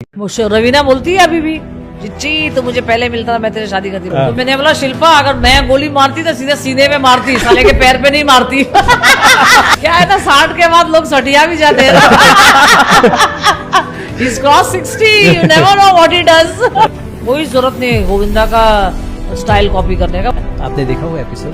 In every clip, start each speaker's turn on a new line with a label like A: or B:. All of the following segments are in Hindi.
A: मुझे रवीना बोलती है अभी भी, चिच्ची तो मुझे पहले मिलता था, मैं तेरे शादी करती तो मैंने बोला शिल्पा अगर मैं गोली मारती तो सीधे सीने में मारती, साले के पैर पे नहीं मारती। क्या है ना 60 के बाद लोग सटिया भी जाते हैं ना। He's crossed 60, you never know what he does। कोई जरूरत नहीं है गोविंदा का स्टाइल कॉपी करने का।
B: आपने देखा वो एपिसोड?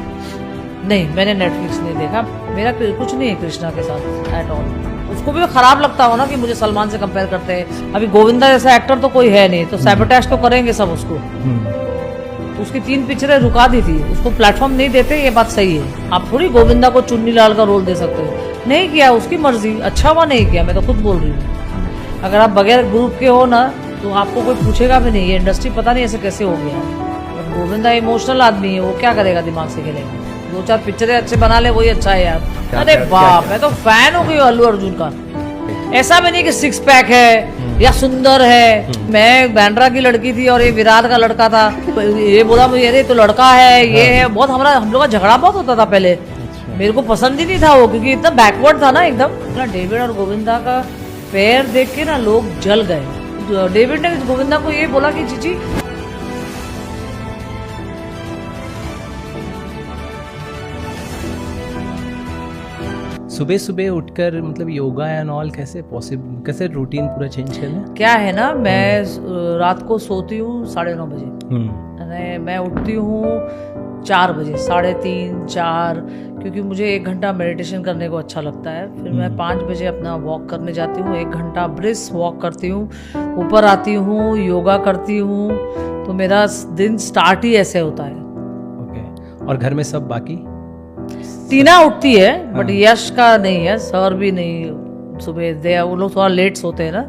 A: नहीं, मैंने नेटफ्लिक्स नहीं देखा, मेरा कुछ नहीं है कृष्णा के साथ एट ऑल। उसको भी खराब लगता हो ना कि मुझे सलमान से कंपेयर करते हैं। अभी गोविंदा जैसा एक्टर तो कोई है नहीं, तो सैबोटेज तो करेंगे सब उसको। तो उसकी 3 पिक्चरें रुका दी थी, उसको प्लेटफॉर्म नहीं देते, ये बात सही है। आप थोड़ी गोविंदा को चुन्नी लाल का रोल दे सकते हो। नहीं किया, उसकी मर्जी, अच्छा हुआ नहीं किया, मैं तो खुद बोल रही हूँ। अगर आप बगैर ग्रुप के हो ना तो आपको कोई पूछेगा भी नहीं। ये इंडस्ट्री पता नहीं ऐसे कैसे हो गया। गोविंदा इमोशनल आदमी है, वो क्या करेगा, दिमाग से खेलेगा। 2-4 पिक्चरें अच्छे बना ले वही अच्छा है यार। अरे बाप, मैं तो फैन हो गई अल्लू अर्जुन का। ऐसा भी नहीं कि 6 पैक है या सुंदर है। मैं बैंड्रा की लड़की थी और ये विराट का लड़का था, ये बोला मुझे अरे तो लड़का है, ये है। बहुत हम लोग का झगड़ा बहुत होता था पहले। मेरे को पसंद ही नहीं था वो, क्योंकि इतना बैकवर्ड था ना एकदम। डेविड और गोविंदा का पैर देख के ना लोग जल गए। डेविड ने गोविंदा को ये बोला कि चीची
B: सुबह सुबह उठकर मतलब योगा एंड ऑल कैसे पॉसिबल, कैसे रूटीन पूरा चेंज करना?
A: क्या है ना, मैं रात को सोती हूँ 9:30 बजे, मैं उठती हूँ 4 बजे, 3:30 4, क्योंकि मुझे 1 घंटा मेडिटेशन करने को अच्छा लगता है। फिर मैं 5 बजे अपना वॉक करने जाती हूँ, 1 घंटा ब्रिस्क वॉक करती हूँ, ऊपर आती हूँ, योगा करती हूँ। तो मेरा दिन स्टार्ट ही ऐसे होता है।
B: ओके। और घर में सब बाकी?
A: टीना उठती है, बट यश का नहीं है, सर भी नहीं सुबह दे, वो लोग थोड़ा लेट सोते हैं ना।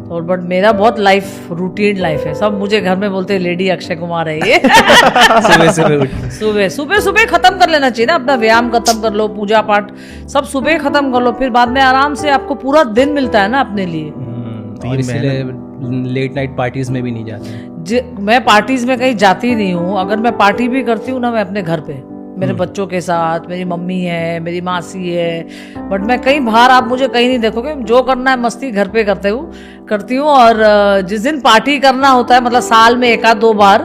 A: तो बट मेरा बहुत लाइफ रूटीन लाइफ है। सब मुझे घर में बोलते हैं लेडी अक्षय कुमार है ये। सुबह खत्म कर लेना चाहिए ना, अपना व्यायाम खत्म कर लो, पूजा पाठ सब सुबह खत्म कर लो, फिर बाद में आराम से आपको पूरा दिन मिलता है ना अपने लिए।
B: और इसलिए लेट नाइट पार्टीज में भी नहीं जाते?
A: मैं पार्टीज में कहीं जाती नहीं हूँ। अगर मैं पार्टी भी करती हूँ ना, मैं अपने घर पे मेरे बच्चों के साथ, मेरी मम्मी है, मेरी मासी है, बट मैं कहीं बाहर आप मुझे कहीं नहीं देखोगे। जो करना है मस्ती घर पे करती हूँ। और जिस दिन पार्टी करना होता है, मतलब साल में 1-2 बार,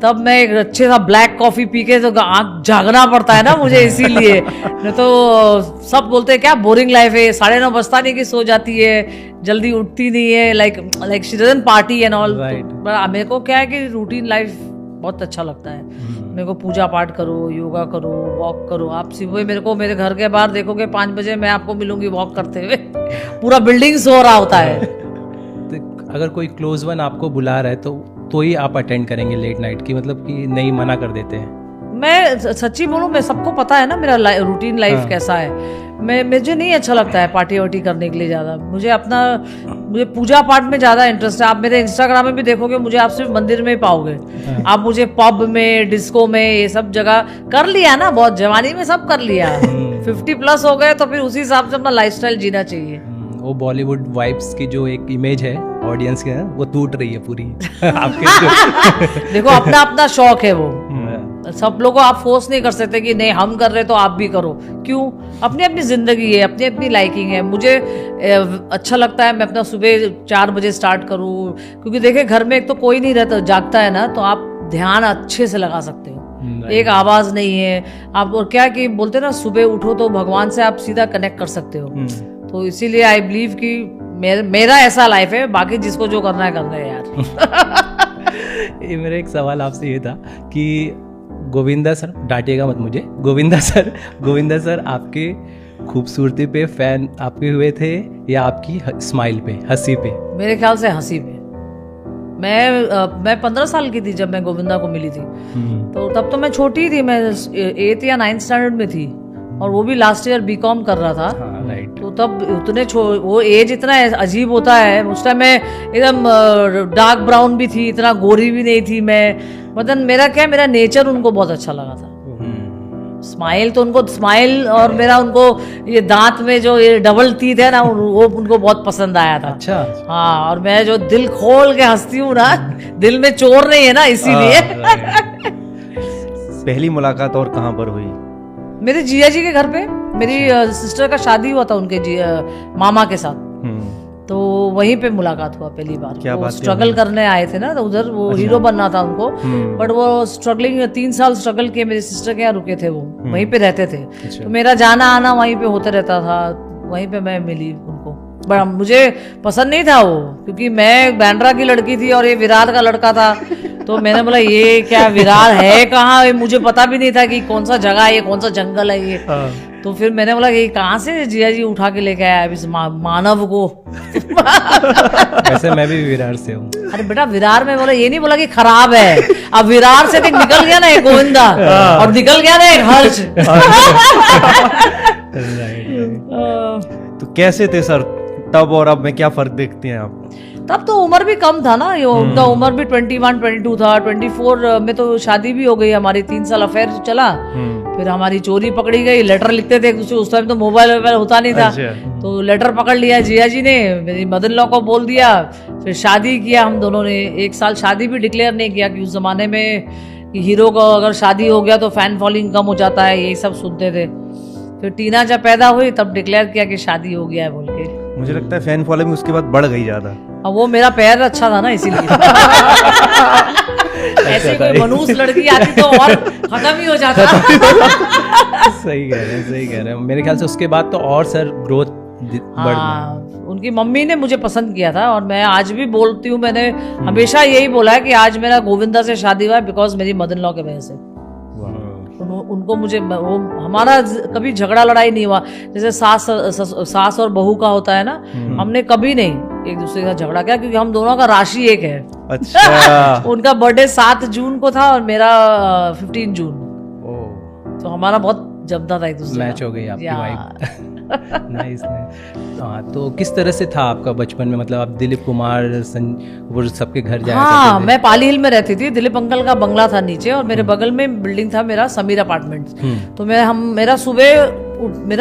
A: तब मैं एक अच्छे सा ब्लैक कॉफी पी के तो आँख जागना पड़ता है ना मुझे, इसीलिए। नहीं तो सब बोलते हैं क्या बोरिंग लाइफ है, 9:30 बजता नहीं कि सो जाती है, जल्दी उठती नहीं है, like she doesn't party and all. मेरे को क्या है कि रूटीन लाइफ बहुत अच्छा लगता है। मेरे को पूजा पाठ करो, योगा करो, वॉक करो। आप सुबह मेरे घर के बाहर देखोगे 5 बजे मैं आपको मिलूंगी वॉक करते हुए। पूरा बिल्डिंग सो रहा होता है।
B: तो अगर कोई क्लोज वन आपको बुला रहा है तो ही आप अटेंड करेंगे लेट नाइट की, मतलब कि नहीं मना कर देते हैं?
A: मैं सच्ची बोलूं, मैं सबको पता है ना मेरा रूटीन लाइफ कैसा है। मुझे नहीं अच्छा लगता है पार्टी वार्टी करने के लिए ज़्यादा। मुझे पूजा पाठ में ज़्यादा इंटरेस्ट है। आप मेरे इंस्टाग्राम में भी देखोगे, मुझे आप सिर्फ मंदिर में ही पाओगे। आप मुझे पब में, डिस्को में, ये सब जगह कर लिया ना, बहुत जवानी में सब कर लिया। 50+ हो गए तो फिर उसी हिसाब से अपना लाइफस्टाइल जीना चाहिए।
B: वो बॉलीवुड वाइब्स की जो एक इमेज है ऑडियंस के, वो टूट रही है पूरी। आपके
A: देखो अपना अपना शौक है वो, सब लोगों को आप फोर्स नहीं कर सकते कि नहीं हम कर रहे तो आप भी करो। क्यों? अपनी अपनी जिंदगी है, अपनी अपनी लाइकिंग है। मुझे अच्छा लगता है मैं अपना सुबह 4 बजे स्टार्ट करूं, क्योंकि देखिए घर में एक तो कोई नहीं रहता, जागता है ना, तो आप ध्यान अच्छे से लगा सकते हो। एक आवाज नहीं है आप, और क्या कि बोलते ना सुबह उठो तो भगवान से आप सीधा कनेक्ट कर सकते हो। तो इसीलिए आई बिलीव कि मेरा ऐसा लाइफ है। बाकी जिसको जो करना है यार।
B: ये मेरा एक सवाल आपसे ये था कि गोविंदा सर, डांटिएगा मत मुझे, गोविंदा सर आपके खूबसूरती पे फैन आपके हुए थे या आपकी स्माइल पे, हंसी पे?
A: मेरे ख्याल से हंसी पे। मैं 15 साल की थी जब मैं गोविंदा को मिली थी। तो तब तो मैं छोटी थी, मैं 8th या 9th स्टैंडर्ड में थी, और वो भी लास्ट ईयर बीकॉम कर रहा था। तो तब उतने वो एज इतना अजीब होता है। उस टाइम मैं एकदम डार्क ब्राउन भी थी, इतना गोरी भी नहीं थी मैं। मतलब मेरा नेचर उनको बहुत अच्छा लगा था। स्माइल तो उनको स्माइल, और मेरा उनको ये दांत में जो ये डबल टीथ है ना, वो उनको बहुत पसंद आया था।
B: अच्छा।
A: हाँ, और मैं जो दिल खोल के हंसती हूँ ना, दिल में चोर नहीं है ना, इसीलिए।
C: पहली मुलाकात और कहाँ पर हुई?
A: मेरे जिया जी के घर पे। मेरी सिस्टर का शादी हुआ था उनके मामा के साथ। तो वहीं पे मुलाकात हुआ पहली बार।
C: क्या
A: वो
C: बात है,
A: स्ट्रगल करने आए थे ना तो उधर, वो हीरो बनना था उनको, बट वो स्ट्रगलिंग 3 साल स्ट्रगल किए, मेरी सिस्टर के यहाँ रुके थे, वो वहीं पे रहते थे, तो मेरा जाना आना वहीं पे होते रहता था, वहीं पे मैं मिली उनको। बड़ा मुझे पसंद नहीं था वो, क्योंकि मैं बांद्रा की लड़की थी और ये विरार का लड़का था, तो मैंने बोला ये क्या विरार है कहाँ, मुझे पता भी नहीं था कि कौन सा जगह है ये, कौन सा जंगल है ये। तो फिर मैंने बोला ये कहाँ से जिया जी उठा के लेके आया इस मानव को।
B: वैसे मैं भी विरार से हूँ।
A: अरे बेटा विरार में बोला, ये नहीं बोला कि खराब है, अब विरार से देख निकल गया ना एक गोविंदा और निकल गया ना एक हर्ष।
C: तो कैसे थे सर तब और अब में, क्या फर्क देखते हैं आप?
A: तब तो उम्र भी कम था ना, ये उनका उम्र भी 21 22 था। 24 में तो शादी भी हो गई हमारी, 3 साल अफेयर चला, फिर हमारी चोरी पकड़ी गई। लेटर लिखते थे एक दूसरे, उस टाइम तो मोबाइल वोबाइल होता नहीं था, तो लेटर पकड़ लिया जिया जी ने, मेरी मदर इन लॉ को बोल दिया, फिर शादी किया हम दोनों ने। 1 साल शादी भी डिक्लेयर नहीं किया कि उस जमाने में कि हीरो को अगर शादी हो गया तो फैन फॉलोइंग कम हो जाता है, यही सब सुनते थे। फिर टीना जब पैदा हुई तब डिक्लेयर किया कि शादी हो गया है बोल के।
C: मुझे लगता है फैन फॉलोइंग उसके बाद बढ़ गई ज्यादा।
A: अब वो मेरा पैर अच्छा था ना इसीलिए। ऐसे कोई मनूस लड़की आती तो और खत्म ही हो जाता।
B: सही कह रहे हैं, सही कह रहे हैं। मेरे ख्याल से उसके बाद तो और सर ग्रोथ बढ़ गई।
A: उनकी मम्मी ने मुझे पसंद किया था और मैं आज भी बोलती हूँ, मैंने हमेशा यही बोला है कि आज मेरा गोविंदा से शादी हुआ है बिकॉज मेरी मदर इन लॉ के वजह से। उनको मुझे वो हमारा कभी झगड़ा लड़ाई नहीं हुआ, जैसे सास और बहू का होता है ना, हमने कभी नहीं एक दूसरे का झगड़ा किया, क्योंकि हम दोनों का राशि एक है।
C: अच्छा।
A: उनका बर्थडे 7 जून को था और मेरा 15 जून, तो हमारा बहुत जमता था एक दूसरे।
B: मैच हो गई आपकी वाइफ। नाइस। हाँ, तो किस तरह से था आपका बचपन में, मतलब आप दिलीप कुमार वो सबके घर जाया
A: हाँ,
B: करते थे?
A: मैं पाली हिल में रहती थी, दिलीप अंकल का बंगला था नीचे और मेरे बगल में बिल्डिंग था मेरा समीर अपार्टमेंट्स। तो मेरा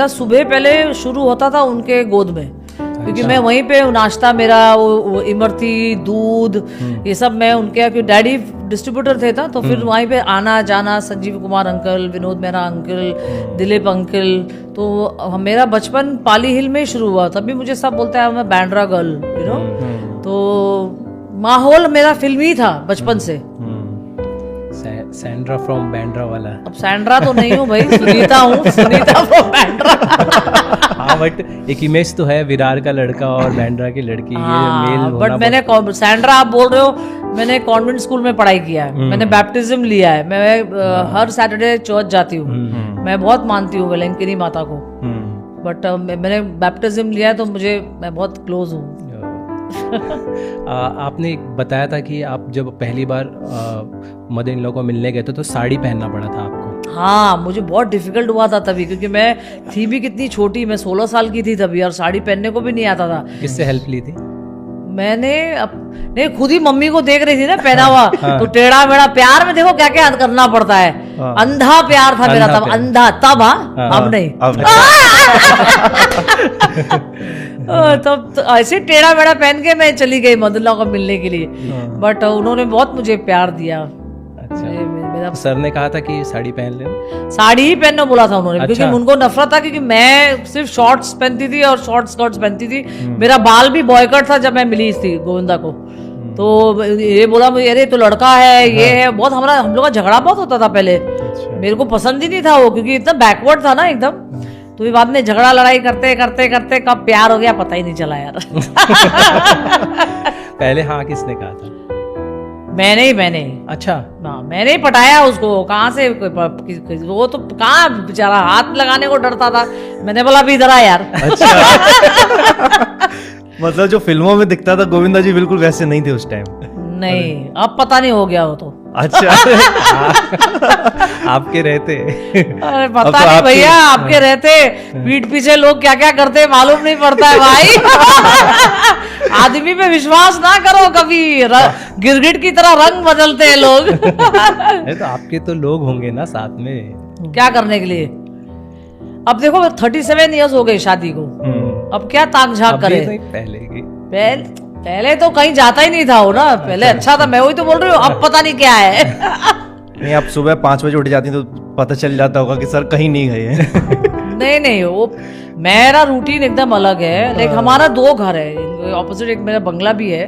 A: सुबह पहले शुरू होता था उनके गोद में, क्योंकि मैं वहीं पे नाश्ता, मेरा वो इमरती दूध ये सब मैं उनके, क्योंकि डैडी डिस्ट्रीब्यूटर थे ना, तो फिर वहीं पे आना जाना, Sanjeev Kumar uncle, Vinod Mehra uncle, Dilip uncle. तो मेरा बचपन पाली हिल में ही शुरू हुआ। तभी मुझे सब बोलते हैं मैं बांद्रा गर्ल, यू नो। तो माहौल मेरा फिल्मी था बचपन से।
B: सैंड्रा फ्रॉम बांद्रा वाला।
A: अब सैंड्रा तो नहीं हूँ भाई, सुनीता हूँ, सुनीता फ्रॉम बांद्रा।
B: हाँ, बट एक इमेज तो है विरार का लड़का और बांद्रा की लड़की, ये मेल होना।
A: बट मैंने सैंड्रा, आप बोल रहे हो, मैंने कॉन्वेंट स्कूल में पढ़ाई किया है, मैंने बैप्टिज्म लिया है, मैं हर सैटरडे चर्च जाती हूँ, मैं बहुत मानती हूँ वेलंकनी माता को, बट मैंने बैप्टिज्म लिया है तो मैं बहुत क्लोज हूँ।
B: आपने बताया था कि आप जब पहली बार मदर इन लॉ को मिलने गए थे तो साड़ी पहनना पड़ा था आपको।
A: हाँ, मुझे बहुत डिफिकल्ट हुआ था तभी, क्योंकि मैं थी भी कितनी छोटी, मैं 16 साल की थी तभी, और साड़ी पहनने को भी नहीं आता था।
B: किससे हेल्प ली थी?
A: नहीं, खुद ही मम्मी को देख रही थी ना पहना हुआ। तो टेढ़ा मेढ़ा प्यार में देखो क्या क्या करना पड़ता है। अंधा प्यार था मेरा तब, अंधा तब। अब नहीं। तब तो ऐसे टेढ़ा मेढ़ा पहन के मैं चली गई मदर इन लॉ को मिलने के लिए, बट उन्होंने बहुत मुझे प्यार दिया।
B: अच्छा, मेरा सर ने कहा था कि साड़ी पहन ले,
A: साड़ी ही पहनने बोला था उन्होंने। अच्छा। क्योंकि उनको नफरत था, क्योंकि मैं सिर्फ शॉर्ट्स पहनती थी और शॉर्ट स्कर्ट्स पहनती थी। मेरा बाल भी बॉयकट था जब मैं मिली थी गोविंदा को, तो ये बोला मुझे, अरे तो लड़का है, ये है, बहुत हम लोग का झगड़ा बहुत होता था पहले। मेरे को पसंद ही नहीं था वो, क्योंकि इतना बैकवर्ड था ना एकदम। तो ये बाद में झगड़ा लड़ाई करते करते करते कब प्यार हो गया पता ही नहीं चला यार।
B: पहले हाँ किसने कहा था?
A: मैंने। अच्छा ना, मैंने ही पटाया उसको। कहाँ से वो तो कहाँ बेचारा हाथ लगाने को डरता था। मैंने बोला अभी इधर आ यार। अच्छा।
C: मतलब जो फिल्मों में दिखता था गोविंदा जी बिल्कुल वैसे नहीं थे उस टाइम?
A: नहीं, अब पता नहीं हो गया वो तो।
C: अच्छा।
B: आपके रहते?
A: अरे पता तो नहीं भैया, आपके रहते पीठ पीछे लोग क्या क्या करते मालूम नहीं पड़ता है भाई। आदमी पे विश्वास ना करो कभी, गिरगिट की तरह रंग बदलते हैं लोग।
B: तो आपके तो लोग होंगे ना साथ में,
A: क्या करने के लिए। अब देखो 37 इयर्स हो गए शादी को, अब क्या ताक झाक करे। पहले तो कहीं जाता ही नहीं था वो ना, पहले अच्छा था। मैं वही तो बोल रही हूँ, अब पता नहीं क्या है।
C: नहीं, आप सुबह 5 बजे उठ जाती तो पता चल जाता होगा कि सर कहीं नहीं गए।
A: नहीं, वो मेरा रूटीन एकदम अलग है। लाइक हमारा 2 घर है, कोई ऑपोजिट एक मेरा बंगला भी है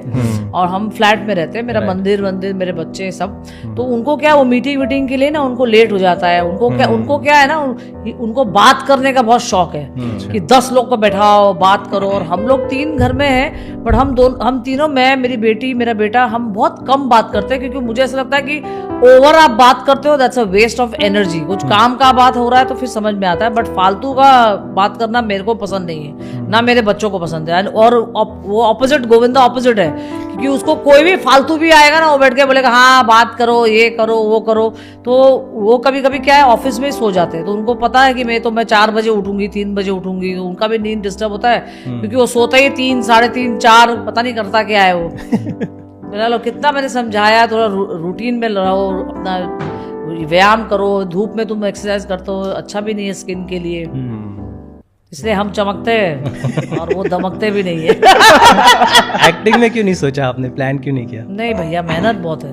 A: और हम फ्लैट में रहते हैं, मेरा मंदिर मेरे बच्चे सब, तो उनको क्या वो मीटिंग के लिए ना उनको लेट हो जाता है, उनको क्या है ना उनको बात करने का बहुत शौक है कि 10 लोग को बैठाओ बात करो। और हम लोग 3 घर में हैं, बट हम तीनों, मैं, मेरी बेटी, मेरा बेटा, हम बहुत कम बात करते हैं, क्योंकि मुझे ऐसा लगता है कि ओवर आप बात करते हो that's a waste of energy. कुछ काम का बात हो रहा है तो फिर समझ में आता है, बट फालतू का बात करना मेरे को पसंद नहीं है, ना मेरे बच्चों को पसंद है। और वो ऑपोजिट, गोविंदा ऑपोजिट है, क्योंकि उसको कोई भी फालतू भी आएगा ना, वो बैठ के बोलेगा हाँ बात करो, ये करो, वो करो। तो वो कभी कभी क्या है ऑफिस में ही सो जाते हैं, तो उनको पता है कि मैं 4 बजे उठूंगी, 3 बजे उठूंगी, तो उनका भी नींद डिस्टर्ब होता है, क्योंकि वो सोता ही 3, 3:30, 4, पता नहीं करता क्या है वो। मेरा लोग कितना मैंने समझाया, थोड़ा रूटीन में रहो, अपना व्यायाम करो, धूप में तुम एक्सरसाइज करते हो, अच्छा भी नहीं है स्किन के लिए, इसलिए हम चमकते हैं और वो दमकते भी नहीं है।
B: एक्टिंग में क्यों नहीं सोचा आपने, प्लान क्यों नहीं किया?
A: नहीं भैया, मेहनत बहुत है,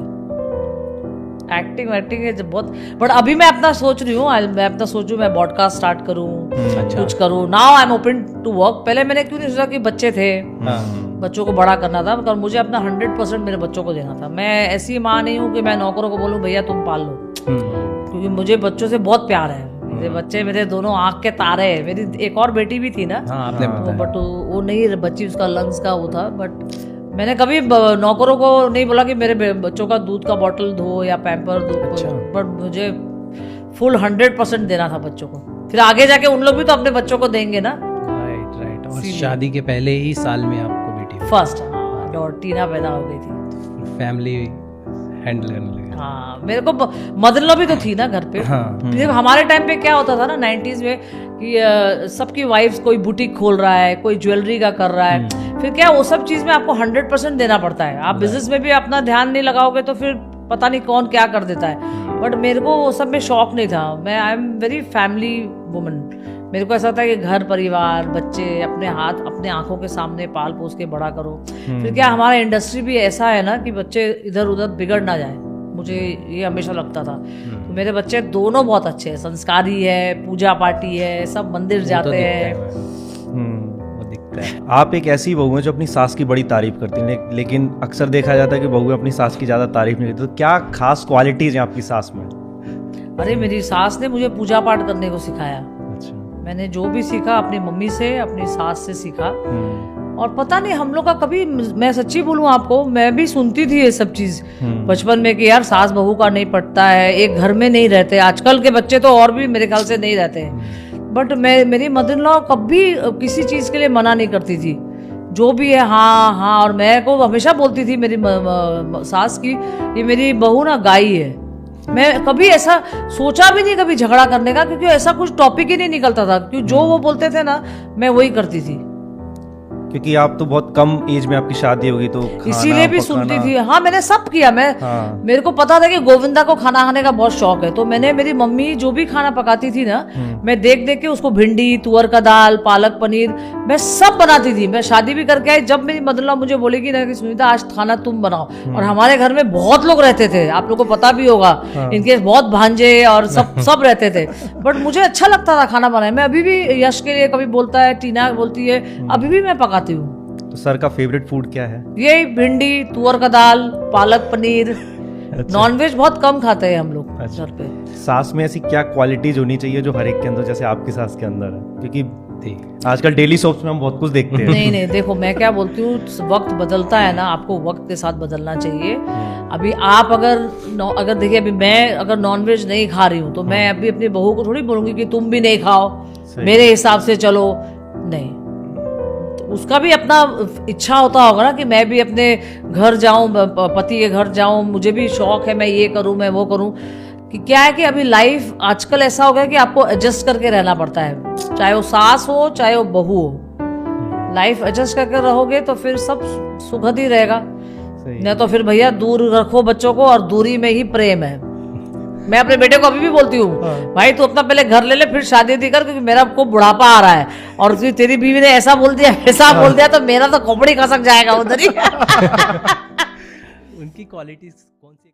A: एक्टिंग है जब बहुत, बट अभी मैं अपना सोच रही हूँ, मैं अपना सोचूं मैं पॉडकास्ट स्टार्ट करूँ, कुछ करूँ। Now I am open to work. पहले मैंने क्यों नहीं सोचा कि बच्चे थे, बच्चों को बड़ा करना था, और मुझे अपना 100% मेरे बच्चों को देना था। मैं ऐसी माँ नहीं हूँ कि मैं नौकरों को बोलूँ भैया तुम पाल लो, क्योंकि मुझे बच्चों से बहुत प्यार है। मेरे बच्चे मेरे दोनों आँख के तारे हैं। मेरी एक और बेटी भी थी ना, बट वो नहीं बच्ची, उसका लंग्स का वो था। बट मैंने कभी नौकरों को नहीं बोला कि मेरे बच्चों का दूध का बॉटल धो या पैम्पर दो, बट मुझे फुल 100% देना था बच्चों को। फिर आगे जाके उन लोग भी तो अपने बच्चों को देंगे ना।
B: राइट। और शादी के पहले ही साल में आपको बेटी
A: फर्स्ट और टीना पैदा हो गई थी,
B: फैमिली हैंडल करने लगे।
A: हाँ, मेरे को मदर भी तो थी ना घर पे। फिर हमारे टाइम पे क्या होता था ना 90s में कि सबकी वाइफ्स, कोई बुटीक खोल रहा है, कोई ज्वेलरी का कर रहा है, फिर क्या वो सब चीज में आपको 100% देना पड़ता है। आप बिजनेस में भी अपना ध्यान नहीं लगाओगे तो फिर पता नहीं कौन क्या कर देता है। बट मेरे को वो सब में शौक नहीं था। मैं I am very family woman. मेरे को ऐसा होता है कि घर परिवार, बच्चे अपने हाथ, अपने आंखों के सामने पाल पोस के बड़ा करो। फिर क्या हमारा इंडस्ट्री भी ऐसा है ना कि बच्चे इधर उधर बिगड़ ना जाए, मुझे ये हमेशा लगता था। तो मेरे बच्चे दोनों बहुत अच्छे हैं, संस्कारी है, पूजा पाठी है, सब मंदिर जाते हैं।
C: आप एक ऐसी बहू हैं जो अपनी सास की बड़ी तारीफ करती हैं, लेकिन अक्सर देखा जाता है कि बहू अपनी सास की ज्यादा तारीफ नहीं करती। तो क्या खास क्वालिटीज हैं आपकी सास में?
A: अरे मेरी सास ने मुझे पूजा पाठ करने को सिखाया। मैंने जो भी सीखा अपनी मम्मी से, अपनी सास से सीखा। और पता नहीं हम लोग का कभी, मैं सच्ची बोलूं आपको, मैं भी सुनती थी ये सब चीज बचपन में कि यार सास बहू का नहीं पटता है, एक घर में नहीं रहते। आजकल के बच्चे तो और भी मेरे ख्याल से नहीं रहते हैं। बट मेरी मदर इन लॉ कभी किसी चीज के लिए मना नहीं करती थी, जो भी है हाँ। और मैं को हमेशा बोलती थी मेरी सास की, ये मेरी बहू ना गाई है। मैं कभी ऐसा सोचा भी नहीं कभी झगड़ा करने का, क्योंकि ऐसा कुछ टॉपिक ही नहीं निकलता था, क्योंकि जो वो बोलते थे ना मैं वही करती थी।
C: क्योंकि आप तो बहुत कम एज में आपकी शादी होगी, तो
A: इसीलिए भी सुनती थी। हाँ, मैंने सब किया। मेरे को पता था कि गोविंदा को खाना खाने का बहुत शौक है, तो मैंने, मेरी मम्मी जो भी खाना पकाती थी ना, मैं देख देख के उसको भिंडी, तुअर का दाल, पालक पनीर, मैं सब बनाती थी। मैं शादी भी करके आई, जब मेरी मदर-इन-लॉ मुझे बोलेगी ना कि सुनीता आज खाना तुम बनाओ, और हमारे घर में बहुत लोग रहते थे, आप लोग को पता भी होगा, इनके बहुत भांजे और सब रहते थे। बट मुझे अच्छा लगता था खाना बनाने में। अभी भी यश के लिए कभी बोलता है, टीना बोलती है, अभी भी मैं पकाती हूँ।
C: तो सर का फेवरेट फूड क्या है?
A: यही भिंडी, तुअर का दाल, पालक पनीर। नॉनवेज बहुत कम खाते हैं हम लोग घर पे।
C: सास में ऐसी क्या क्वालिटीज होनी चाहिए जो हर एक के अंदर, जैसे आपकी सास के अंदर है? क्योंकि आजकल डेली सोप्स में हम बहुत कुछ देखते हैं।
A: नहीं देखो, मैं क्या बोलती हूँ, वक्त बदलता है ना, आपको वक्त के साथ बदलना चाहिए। अभी आप अगर देखिए, अभी मैं अगर नॉनवेज नहीं खा रही हूँ तो मैं अभी अपनी बहू को थोड़ी बोलूंगी कि तुम भी नहीं खाओ, मेरे हिसाब से चलो। नहीं, उसका भी अपना इच्छा होता होगा ना कि मैं भी अपने घर जाऊं, पति के घर जाऊं, मुझे भी शौक है, मैं ये करूं, मैं वो करूं। कि क्या है कि अभी लाइफ आजकल ऐसा हो गया कि आपको एडजस्ट करके रहना पड़ता है, चाहे वो सास हो चाहे वो बहू हो। लाइफ एडजस्ट करके रहोगे तो फिर सब सुखद ही रहेगा, नहीं तो फिर भैया दूर रखो बच्चों को, और दूरी में ही प्रेम है। मैं अपने बेटे को अभी भी बोलती हूँ, भाई तू अपना पहले घर ले ले, फिर शादी दी कर, क्योंकि मेरा को बुढ़ापा आ रहा है, और तेरी बीवी ने ऐसा बोल दिया, ऐसा बोल दिया, तो मेरा तो खोपड़ी खसक जाएगा उधर ही।
B: उनकी क्वालिटीज कौन सी?